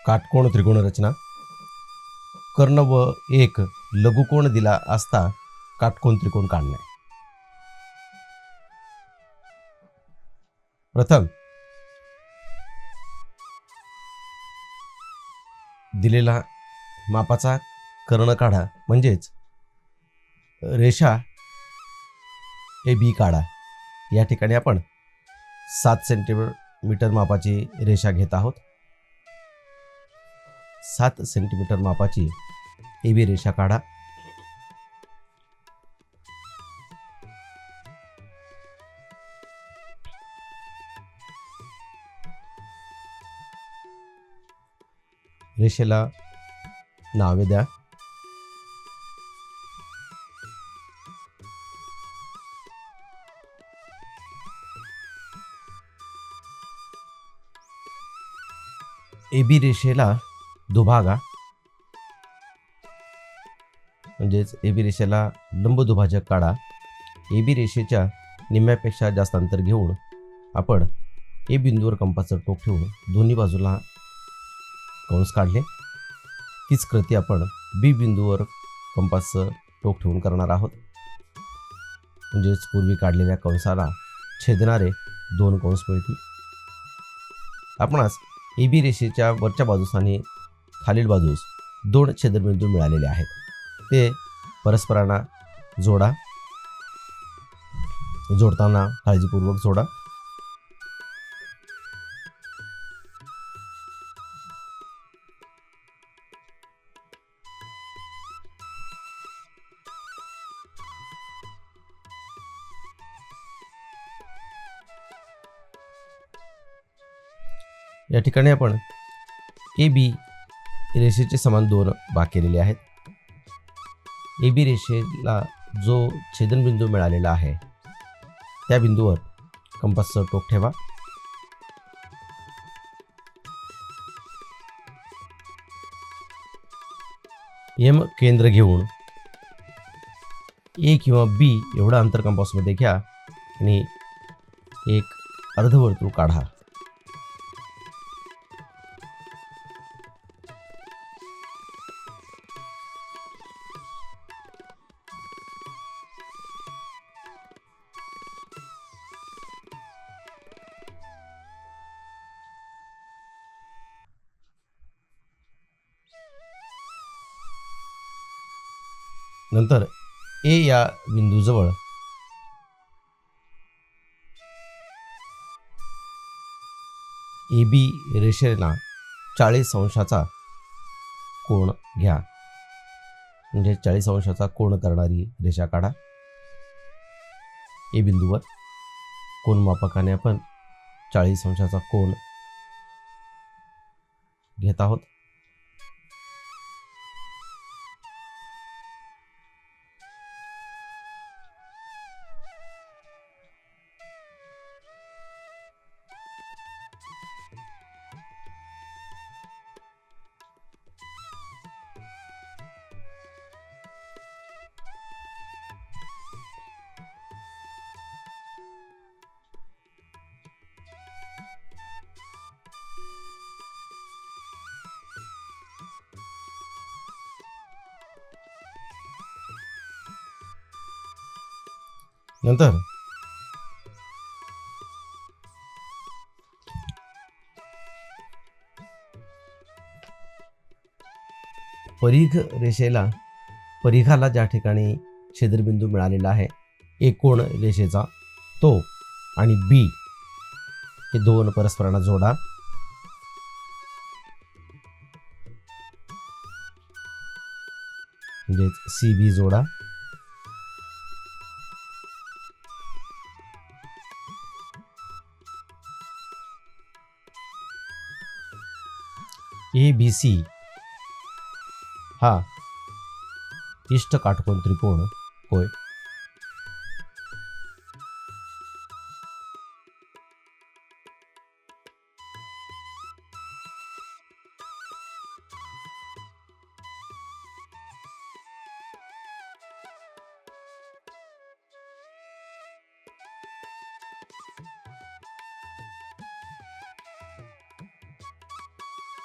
काटकोण त्रिकोण रचना. कर्ण व एक लघुकोण दिला असता काटकोण त्रिकोण काढणे. प्रथम दिलेला मापाचा कर्ण काढा, म्हणजेच रेषा ए बी काढा. या ठिकाणी आपण 7 सेंटीमीटर मापाची रेषा घेत आहोत. 7 सेंटीमीटर मापाची ए बी रेषा काढा. रेषेला नावे द्या. ए बी रेषेला दुभागा, म्हणजेच ए बी रेषेला लंब दुभाजक काढा. ए बी रेषेच्या निम्म्यापेक्षा जास्त अंतर घेऊन आपण ए बिंदूवर कंपासचं टोक ठेवून दोन्ही बाजूला कंस काढले. तीच कृती आपण बी बिंदूवर कंपासचं टोक ठेवून करणार आहोत. म्हणजेच पूर्वी काढलेल्या कंसाला छेदणारे 2 कंस मिळतील. आपणास ए बी रेषेच्या वरच्या बाजूस आणि खालील बाजूस 2 छेदनबिंदू मिळालेले आहेत. ते परस्परांना जोडा. जोडताना काळजीपूर्वक जोडा. या ठिकाणी आपण ए बी रेषेचे समान 2 भाग केलेले आहेत. ए बी रेषेला जो छेदनबिंदू मिळालेला आहे त्या बिंदूवर कंपासचं टोक ठेवा. एम केंद्र घेऊन ए किंवा बी एवढं अंतर कंपासमध्ये घ्या आणि एक अर्धवर्तुळ काढा. नंतर ए या बिंदूजवळ ए बी रेषेला 40 अंशाचा कोन घ्या. म्हणजे 40 अंशाचा कोन करणारी रेषा काढा. ए बिंदूवर कोन मापकाने आपण 40 अंशाचा कोन घेत आहोत. नंतर परिघ रेषेला परिघाला ज्या ठिकाणी छेदनबिंदू मिळालेला आहे ए कोण रेषेचा तो आणि बी हे 2 परस्परांना जोडा. म्हणजेच सी बी जोडा. ए बी सी हा इष्ट काटकोन त्रिकोण होय.